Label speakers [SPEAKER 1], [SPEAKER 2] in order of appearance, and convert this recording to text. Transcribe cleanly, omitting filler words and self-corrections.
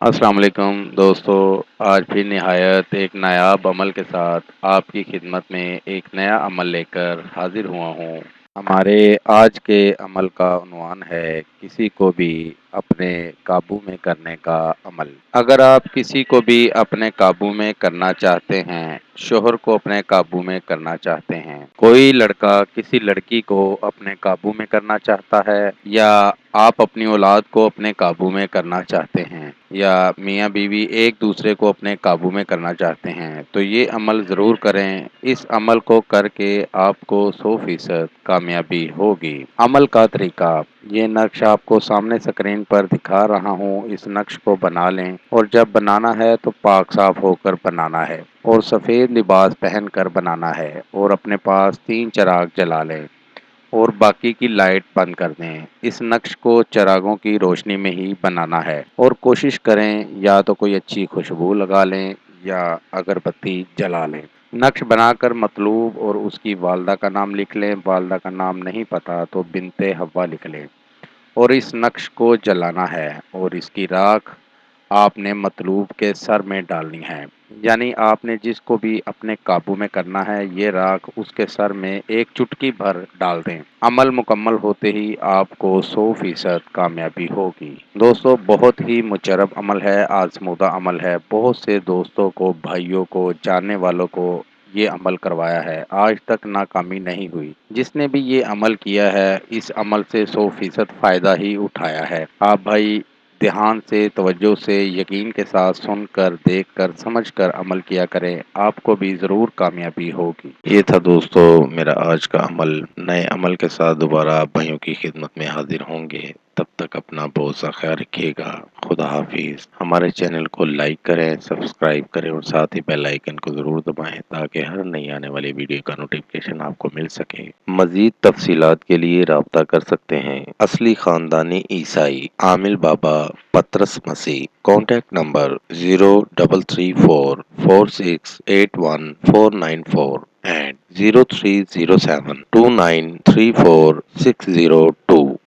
[SPEAKER 1] السلام علیکم دوستو، آج بھی نہایت ایک نایاب عمل کے ساتھ آپ کی خدمت میں ایک نیا عمل لے کر حاضر ہوا ہوں۔ ہمارے آج کے عمل کا عنوان ہے کسی کو بھی اپنے قابو میں کرنے کا عمل۔ اگر آپ کسی کو بھی اپنے قابو میں کرنا چاہتے ہیں، شوہر کو اپنے قابو میں کرنا چاہتے ہیں، کوئی لڑکا کسی لڑکی کو اپنے قابو میں کرنا چاہتا ہے، یا آپ اپنی اولاد کو اپنے قابو میں کرنا چاہتے ہیں، یا میاں بیوی ایک دوسرے کو اپنے قابو میں کرنا چاہتے ہیں، تو یہ عمل ضرور کریں۔ اس عمل کو کر کے آپ کو 100% کامیابی ہوگی۔ عمل کا طریقہ، یہ نقش آپ کو سامنے سکرین پر دکھا رہا ہوں، اس نقش کو بنا لیں، اور جب بنانا ہے تو پاک صاف ہو کر بنانا ہے، اور سفید لباس پہن کر بنانا ہے، اور اپنے پاس 3 چراغ جلا لیں اور باقی کی لائٹ بند کر دیں۔ اس نقش کو چراغوں کی روشنی میں ہی بنانا ہے، اور کوشش کریں یا تو کوئی اچھی خوشبو لگا لیں یا اگربتی جلا لیں۔ نقش بنا کر مطلوب اور اس کی والدہ کا نام لکھ لیں۔ والدہ کا نام نہیں پتا تو بنت حوا لکھ لیں، اور اس نقش کو جلانا ہے، اور اس کی راکھ آپ نے مطلوب کے سر میں ڈالنی ہے۔ یعنی آپ نے جس کو بھی اپنے قابو میں کرنا ہے، یہ راکھ اس کے سر میں ایک چٹکی بھر ڈال دیں۔ عمل مکمل ہوتے ہی آپ کو 100% کامیابی ہوگی۔ دوستو، بہت ہی مجرب عمل ہے، آزمودہ عمل ہے۔ بہت سے دوستوں کو، بھائیوں کو، جاننے والوں کو یہ عمل کروایا ہے، آج تک ناکامی نہیں ہوئی۔ جس نے بھی یہ عمل کیا ہے، اس عمل سے 100% فائدہ ہی اٹھایا ہے۔ آپ بھائی دھیان سے، توجہ سے، یقین کے ساتھ سن کر، دیکھ کر، سمجھ کر عمل کیا کریں، آپ کو بھی ضرور کامیابی ہوگی۔ یہ تھا دوستو میرا آج کا عمل۔ نئے عمل کے ساتھ دوبارہ آپ بھائیوں کی خدمت میں حاضر ہوں گے۔ تب تک اپنا بہت سا خیال رکھیے گا۔ خدا حافظ۔ ہمارے چینل کو لائک کریں، سبسکرائب کریں، اور ساتھ ہی بیل آئیکن کو ضرور دبائیں تاکہ ہر نئی آنے والی ویڈیو کا نوٹیفکیشن آپ کو مل سکے۔ مزید تفصیلات کے لیے رابطہ کر سکتے ہیں۔ اصلی خاندانی عیسائی عامل بابا پطرس مسیح۔ Contact number 030746819494 and 0307293460 2